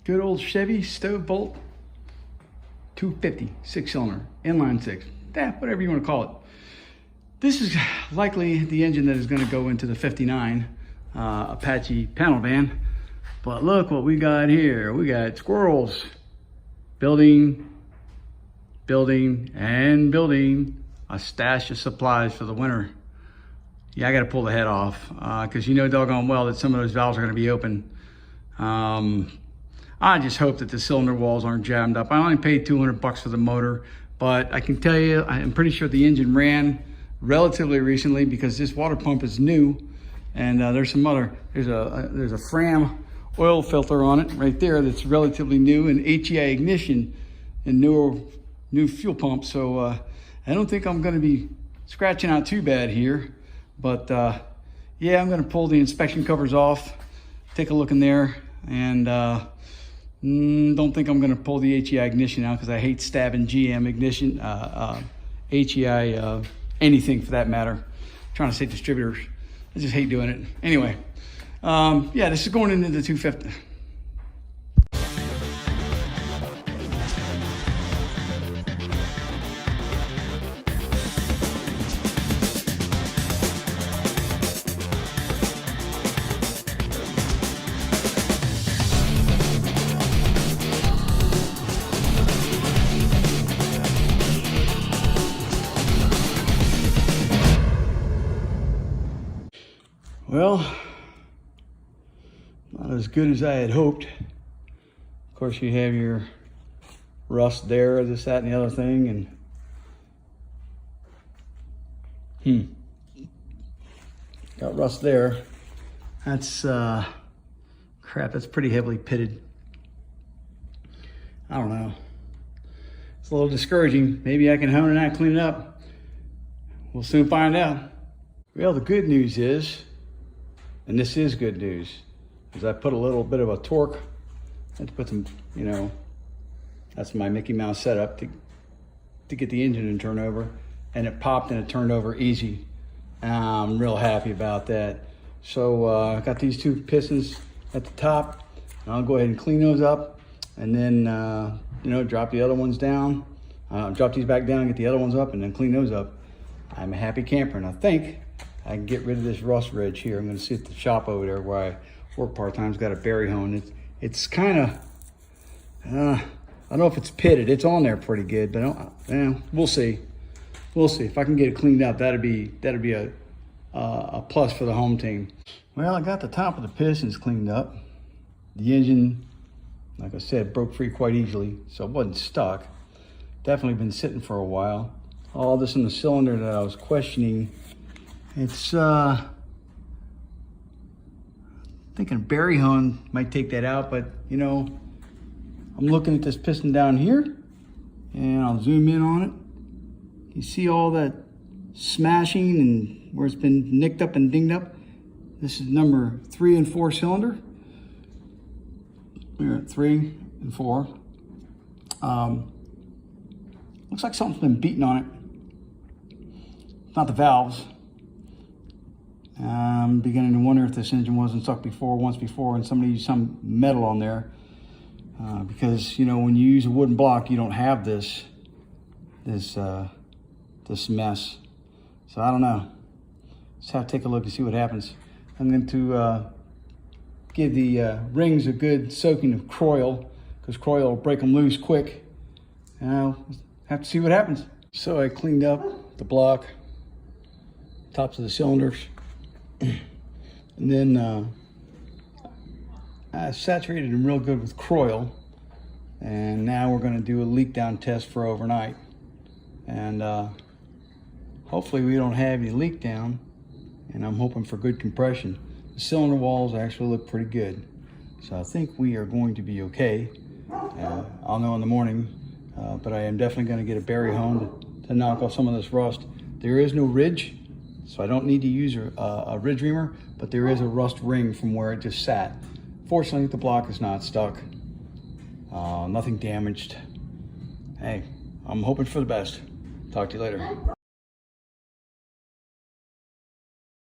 Good old Chevy stove bolt 250, 6-cylinder, inline six, whatever you want to call it. This is likely the engine that is going to go into the 59 Apache panel van. But look what we got here. We got squirrels building, and building a stash of supplies for the winter. Yeah, I got to pull the head off because you know doggone well that some of those valves are going to be open. I just hope that the cylinder walls aren't jammed up. I only paid 200 bucks for the motor, but I can tell you, I'm pretty sure the engine ran relatively recently because this water pump is new, and there's a Fram oil filter on it right there that's relatively new, and HEI ignition and new fuel pump. So I don't think I'm going to be scratching out too bad here, but yeah, I'm going to pull the inspection covers off, take a look in there, and don't think I'm going to pull the HEI ignition out because I hate stabbing GM ignition, HEI, anything for that matter. I'm trying to say distributors. I just hate doing it. Anyway, yeah, this is going into the 250. Well, not as good as I had hoped. Of course, you have your rust there, this, that, and the other thing, and got rust there. That's crap. That's pretty heavily pitted. I don't know. It's a little discouraging. Maybe I can hone it out, clean it up. We'll soon find out. Well, the good news is, and this is good news, is I put a little bit of a torque. I had to put some, you know, that's my Mickey Mouse setup to get the engine to turn over, and it popped and it turned over easy. I'm real happy about that. So I got these two pistons at the top, and I'll go ahead and clean those up, and then you know, drop the other ones down, drop these back down and get the other ones up, and then clean those up. I'm a happy camper, and I think I can get rid of this rust ridge here. I'm going to see if the shop over there where I work part-time's got a berry hone. It's kind of, I don't know if it's pitted. It's on there pretty good, but we'll see. We'll see. If I can get it cleaned up, that'd be a plus for the home team. Well, I got the top of the pistons cleaned up. The engine, like I said, broke free quite easily, so it wasn't stuck. Definitely been sitting for a while. All this in the cylinder that I was questioning, it's thinking a berry hone might take that out, but you know, I'm looking at this piston down here, and I'll zoom in on it. You see all that smashing and where it's been nicked up and dinged up? This is number 3 and 4 cylinder. We're at 3 and 4. Looks like something's been beaten on it. Not the valves. I'm beginning to wonder if this engine wasn't stuck once before, and somebody used some metal on there. Because you know, when you use a wooden block, you don't have this mess. So I don't know. Let's have to take a look and see what happens. I'm going to give the rings a good soaking of Croil, because Croil will break them loose quick. And I'll have to see what happens. So I cleaned up the block, tops of the cylinders, and then I saturated them real good with Croil, and now we're going to do a leak down test for overnight, and hopefully we don't have any leak down, and I'm hoping for good compression. The cylinder walls actually look pretty good, so I think we are going to be okay. I'll know in the morning, but I am definitely going to get a berry hone to knock off some of this rust. There is no ridge, so I don't need to use a ridge reamer, but there is a rust ring from where it just sat. Fortunately, the block is not stuck. Nothing damaged. Hey, I'm hoping for the best. Talk to you later.